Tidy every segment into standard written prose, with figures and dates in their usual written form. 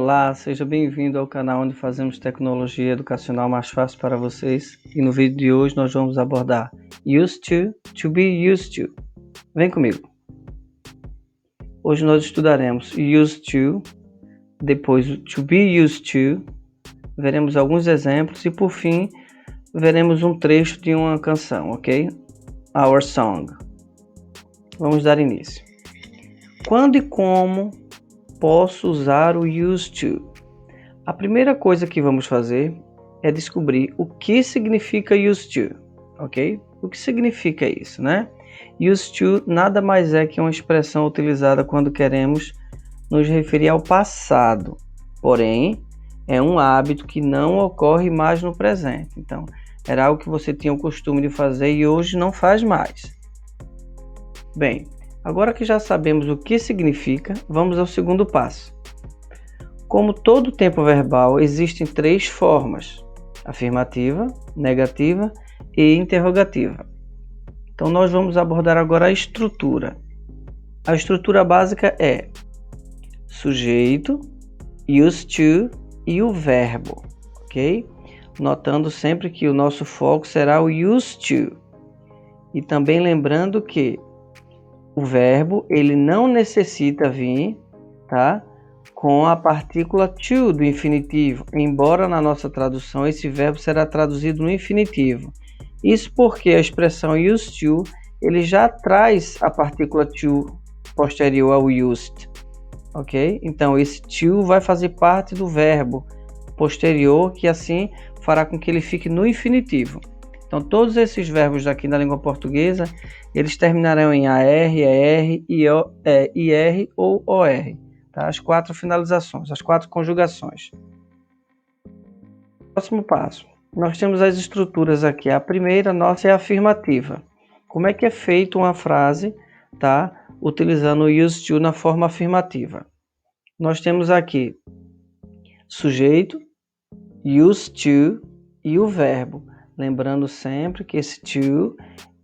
Olá, seja bem-vindo ao canal onde fazemos tecnologia educacional mais fácil para vocês. E no vídeo de hoje nós vamos abordar used to be used to. Vem comigo. Hoje nós estudaremos used to, depois o to be used to, veremos alguns exemplos e por fim veremos um trecho de uma canção, ok? Our song. Vamos dar início. Quando e como posso usar o used to? A primeira coisa que vamos fazer é descobrir o que significa used to, ok? O que significa isso, né? Used to nada mais é que uma expressão utilizada quando queremos nos referir ao passado, porém é um hábito que não ocorre mais no presente. Então, era algo que você tinha o costume de fazer e hoje não faz mais. Bem, agora que já sabemos o que significa, vamos ao segundo passo. Como todo tempo verbal, existem três formas: afirmativa, negativa e interrogativa. Então nós vamos abordar agora a estrutura. A estrutura básica é sujeito, used to e o verbo, ok? Notando sempre que o nosso foco será o used to. E também lembrando que o verbo, ele não necessita vir, tá, com a partícula to do infinitivo, embora na nossa tradução esse verbo será traduzido no infinitivo. Isso porque a expressão used to, ele já traz a partícula to posterior ao used, ok? Então esse to vai fazer parte do verbo posterior, que assim fará com que ele fique no infinitivo. Então, todos esses verbos daqui na língua portuguesa, eles terminarão em AR, ER, IR ou OR. Tá? As quatro finalizações, as quatro conjugações. Próximo passo. Nós temos as estruturas aqui. A primeira nossa é a afirmativa. Como é que é feita uma frase, tá? Utilizando o used to na forma afirmativa? Nós temos aqui sujeito, used to e o verbo. Lembrando sempre que esse to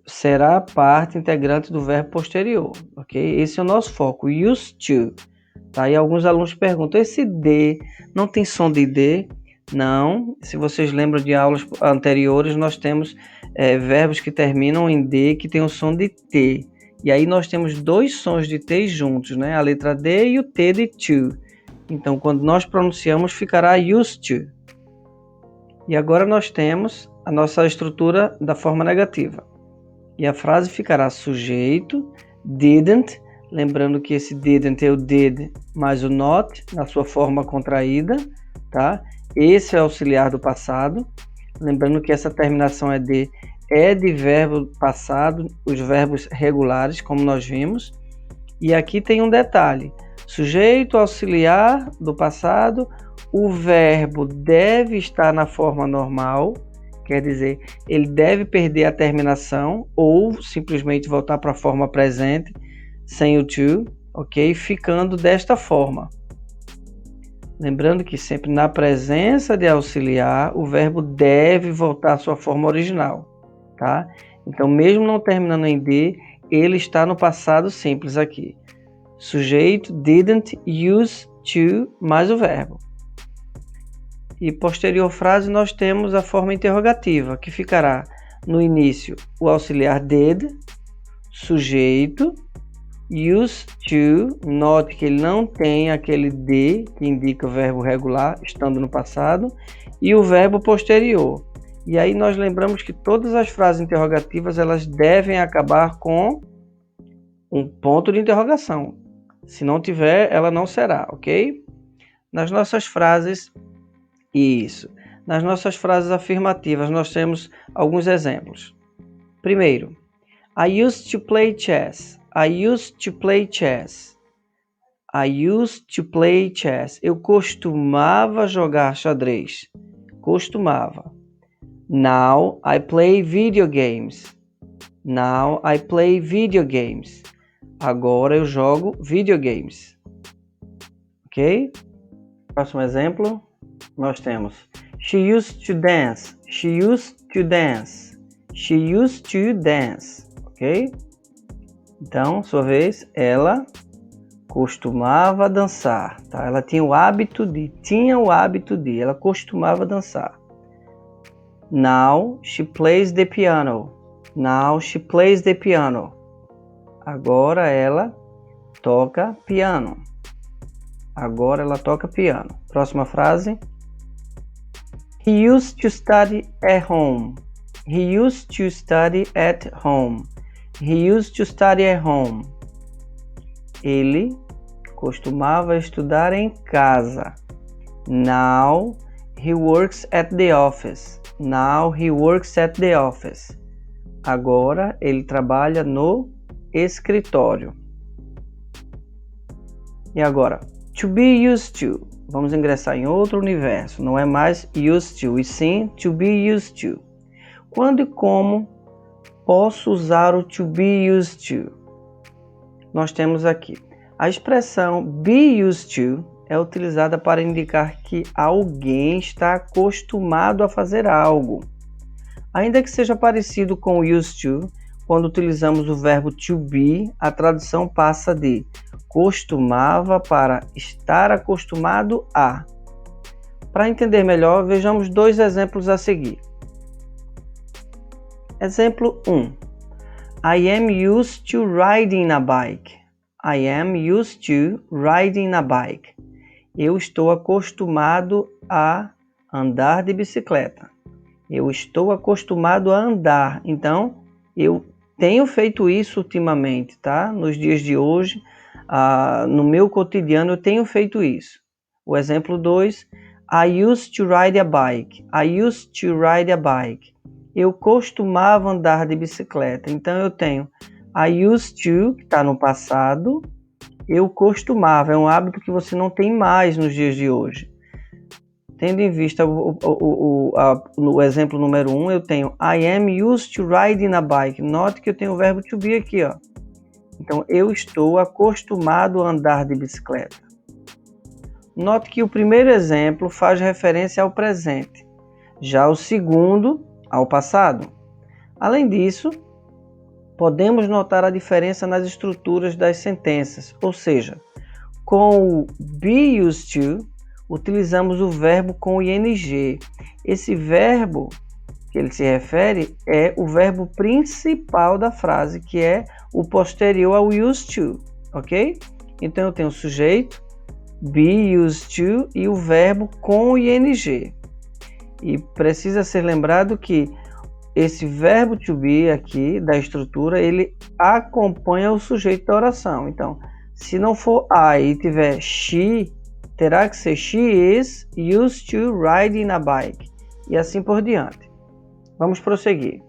será parte integrante do verbo posterior, ok? Esse é o nosso foco, used to. Tá? E alguns alunos perguntam, esse D não tem som de D? Não. Se vocês lembram de aulas anteriores, nós temos verbos que terminam em D, que tem o som de T. E aí nós temos dois sons de T juntos, né? A letra D e o T de to. Então, quando nós pronunciamos, ficará used to. E agora nós temos a nossa estrutura da forma negativa. E a frase ficará sujeito, didn't, lembrando que esse didn't é o did mais o not, na sua forma contraída, tá? Esse é o auxiliar do passado, lembrando que essa terminação é de verbo passado, os verbos regulares, como nós vimos. E aqui tem um detalhe, sujeito, auxiliar do passado, o verbo deve estar na forma normal, quer dizer, ele deve perder a terminação ou simplesmente voltar para a forma presente, sem o to, ok? Ficando desta forma. Lembrando que sempre na presença de auxiliar, o verbo deve voltar à sua forma original, tá? Então, mesmo não terminando em D, ele está no passado simples aqui. Sujeito, didn't, use, to, mais o verbo. E posterior frase nós temos a forma interrogativa, que ficará no início o auxiliar did, sujeito, used to, note que ele não tem aquele D que indica o verbo regular, estando no passado, e o verbo posterior. E aí nós lembramos que todas as frases interrogativas elas devem acabar com um ponto de interrogação. Se não tiver, ela não será, ok? Nas nossas frases Nas nossas frases afirmativas, nós temos alguns exemplos. Primeiro, I used to play chess. I used to play chess. I used to play chess. Eu costumava jogar xadrez. Costumava. Now I play video games. Now I play video games. Agora eu jogo videogames. Ok? Próximo exemplo. Nós temos she used to dance, she used to dance, she used to dance, ok? Então, sua vez, ela costumava dançar, tá? Ela tinha o hábito de, ela costumava dançar. Now she plays the piano. Now she plays the piano. Agora ela toca piano. Agora ela toca piano. Próxima frase. He used to study at home. He used to study at home. He used to study at home. Ele costumava estudar em casa. Now he works at the office. Now he works at the office. Agora ele trabalha no escritório. E agora, to be used to. Vamos ingressar em outro universo. Não é mais used to, e sim to be used to. Quando e como posso usar o to be used to? Nós temos aqui. A expressão be used to é utilizada para indicar que alguém está acostumado a fazer algo. Ainda que seja parecido com used to, quando utilizamos o verbo to be, a tradução passa de costumava para estar acostumado a. Para entender melhor, vejamos dois exemplos a seguir. Exemplo 1. I am used to riding a bike. I am used to riding a bike. Eu estou acostumado a andar de bicicleta. Eu estou acostumado a andar. Então, eu tenho feito isso ultimamente, tá? Nos dias de hoje, no meu cotidiano, eu tenho feito isso. O exemplo 2. I used to ride a bike. I used to ride a bike. Eu costumava andar de bicicleta. Então, eu tenho I used to, que está no passado. Eu costumava. É um hábito que você não tem mais nos dias de hoje. Tendo em vista no exemplo número 1, eu tenho I am used to riding a bike. Note que eu tenho o verbo to be aqui, ó. Então, eu estou acostumado a andar de bicicleta. Note que o primeiro exemplo faz referência ao presente. Já o segundo, ao passado. Além disso, podemos notar a diferença nas estruturas das sentenças. Ou seja, com o be used to, utilizamos o verbo com ing. Esse verbo que ele se refere é o verbo principal da frase, que é o posterior ao used to, ok? Então eu tenho o sujeito, be used to, e o verbo com ing. E precisa ser lembrado que esse verbo to be aqui, da estrutura, ele acompanha o sujeito da oração. Então, se não for I e tiver she, terá que ser she is used to riding a bike. E assim por diante. Vamos prosseguir.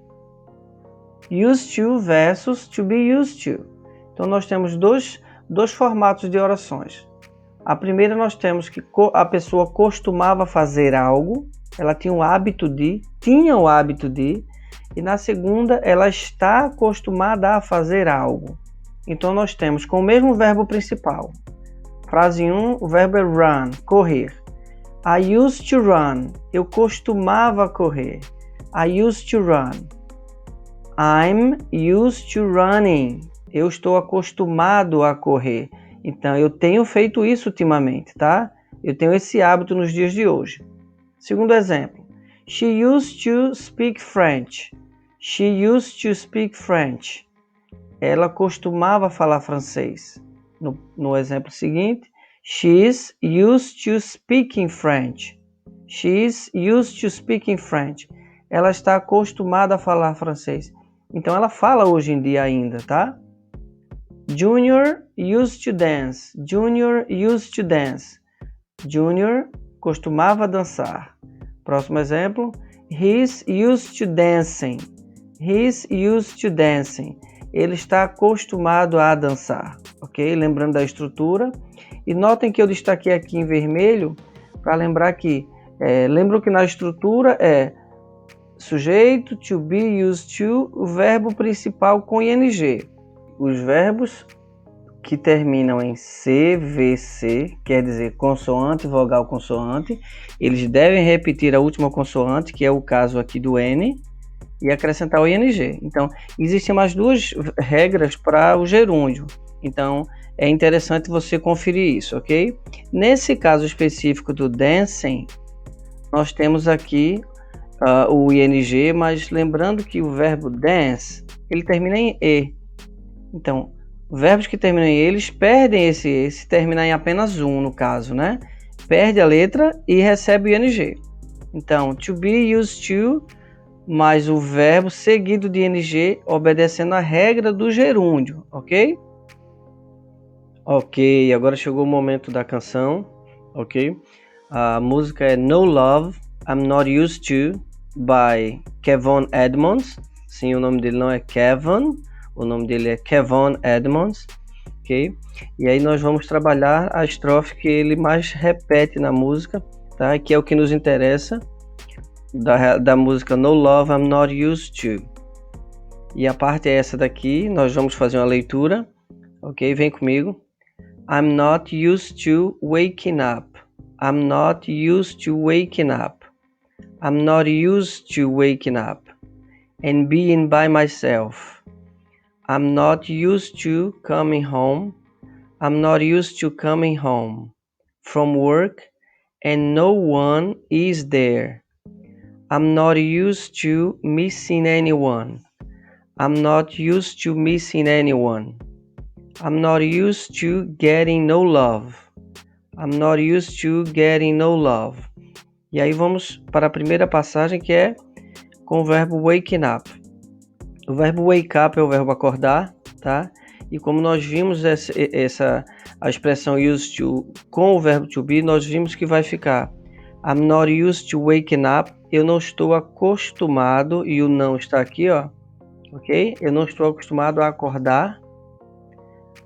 Used to versus to be used to. Então, nós temos dois formatos de orações. A primeira, nós temos que a pessoa costumava fazer algo, ela tinha o hábito de, e na segunda, ela está acostumada a fazer algo. Então, nós temos com o mesmo verbo principal. Frase 1, o verbo é run, correr. I used to run. Eu costumava correr. I used to run. I'm used to running. Eu estou acostumado a correr. Então, eu tenho feito isso ultimamente, tá? Eu tenho esse hábito nos dias de hoje. Segundo exemplo. She used to speak French. She used to speak French. Ela costumava falar francês. No exemplo seguinte, she's used to speaking French. She's used to speaking French. Ela está acostumada a falar francês. Então, ela fala hoje em dia ainda, tá? Junior used to dance. Junior used to dance. Junior costumava dançar. Próximo exemplo. He's used to dancing. He's used to dancing. Ele está acostumado a dançar, ok? Lembrando da estrutura. E notem que eu destaquei aqui em vermelho para lembrar que, lembram que na estrutura é sujeito, to be, used to, o verbo principal com ing. Os verbos que terminam em CVC, quer dizer consoante, vogal, consoante, eles devem repetir a última consoante, que é o caso aqui do N, e acrescentar o ing. Então, existem mais duas regras para o gerúndio. Então, é interessante você conferir isso, ok? Nesse caso específico do dancing, nós temos aqui o ing, mas lembrando que o verbo dance, ele termina em e. Então, verbos que terminam em e, eles perdem esse e, se terminar em apenas um, no caso, né? Perde a letra e recebe o ing. Então, to be, used to, mais o verbo seguido de ing, obedecendo a regra do gerúndio, ok? Ok, agora chegou o momento da canção, ok? A música é No Love, I'm Not Used To, by Kevon Edmonds. Sim, o nome dele não é Kevin, o nome dele é Kevon Edmonds, ok? E aí nós vamos trabalhar a estrofe que ele mais repete na música, tá? Que é o que nos interessa, da música No Love, I'm Not Used To. E a parte é essa daqui, nós vamos fazer uma leitura, ok? Vem comigo. I'm not used to waking up. I'm not used to waking up. I'm not used to waking up and being by myself. I'm not used to coming home. I'm not used to coming home from work and no one is there. I'm not used to missing anyone. I'm not used to missing anyone. I'm not used to getting no love. I'm not used to getting no love. E aí vamos para a primeira passagem, que é com o verbo waking up. O verbo wake up é o verbo acordar, tá? E como nós vimos a expressão used to com o verbo to be, nós vimos que vai ficar I'm not used to waking up. Eu não estou acostumado, e o não está aqui, ó, ok? Eu não estou acostumado a acordar.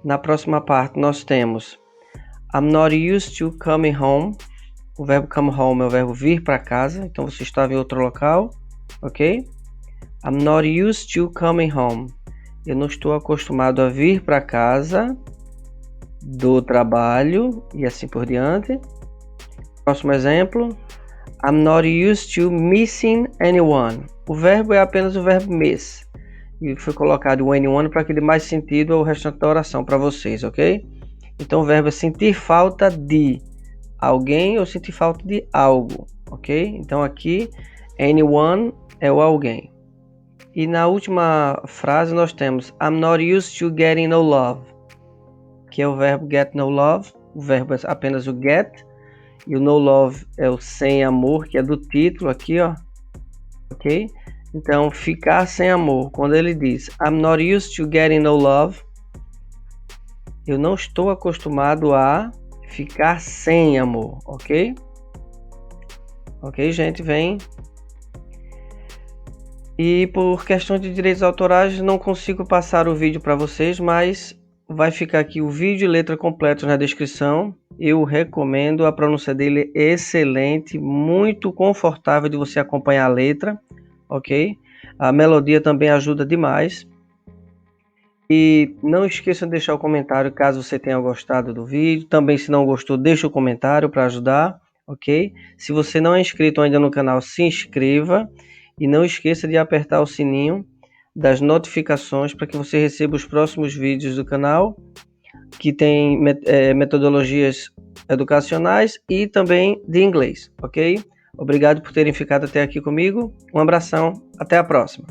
Na próxima parte nós temos I'm not used to coming home. O verbo come home é o verbo vir para casa, então você estava em outro local, ok? I'm not used to coming home. Eu não estou acostumado a vir para casa do trabalho e assim por diante. Próximo exemplo. I'm not used to missing anyone. O verbo é apenas o verbo miss. E foi colocado o anyone para que dê mais sentido ao restante da oração para vocês, ok? Então o verbo é sentir falta de alguém ou sentir falta de algo, ok? Então aqui, anyone é o alguém. E na última frase nós temos I'm not used to getting no love, que é o verbo get no love. O verbo é apenas o get, e o no love é o sem amor, que é do título aqui, ó, ok? Então, ficar sem amor, quando ele diz I'm not used to getting no love, eu não estou acostumado a ficar sem amor, ok? Ok, gente, vem. E por questão de direitos autorais, não consigo passar o vídeo para vocês, mas vai ficar aqui o vídeo e letra completos na descrição. Eu recomendo, a pronúncia dele é excelente, muito confortável de você acompanhar a letra, ok? A melodia também ajuda demais. E não esqueça de deixar o comentário caso você tenha gostado do vídeo. Também, se não gostou, deixa o comentário para ajudar, ok? Se você não é inscrito ainda no canal, se inscreva. E não esqueça de apertar o sininho das notificações para que você receba os próximos vídeos do canal, que tem metodologias educacionais e também de inglês, ok? Obrigado por terem ficado até aqui comigo. Um abração, até a próxima.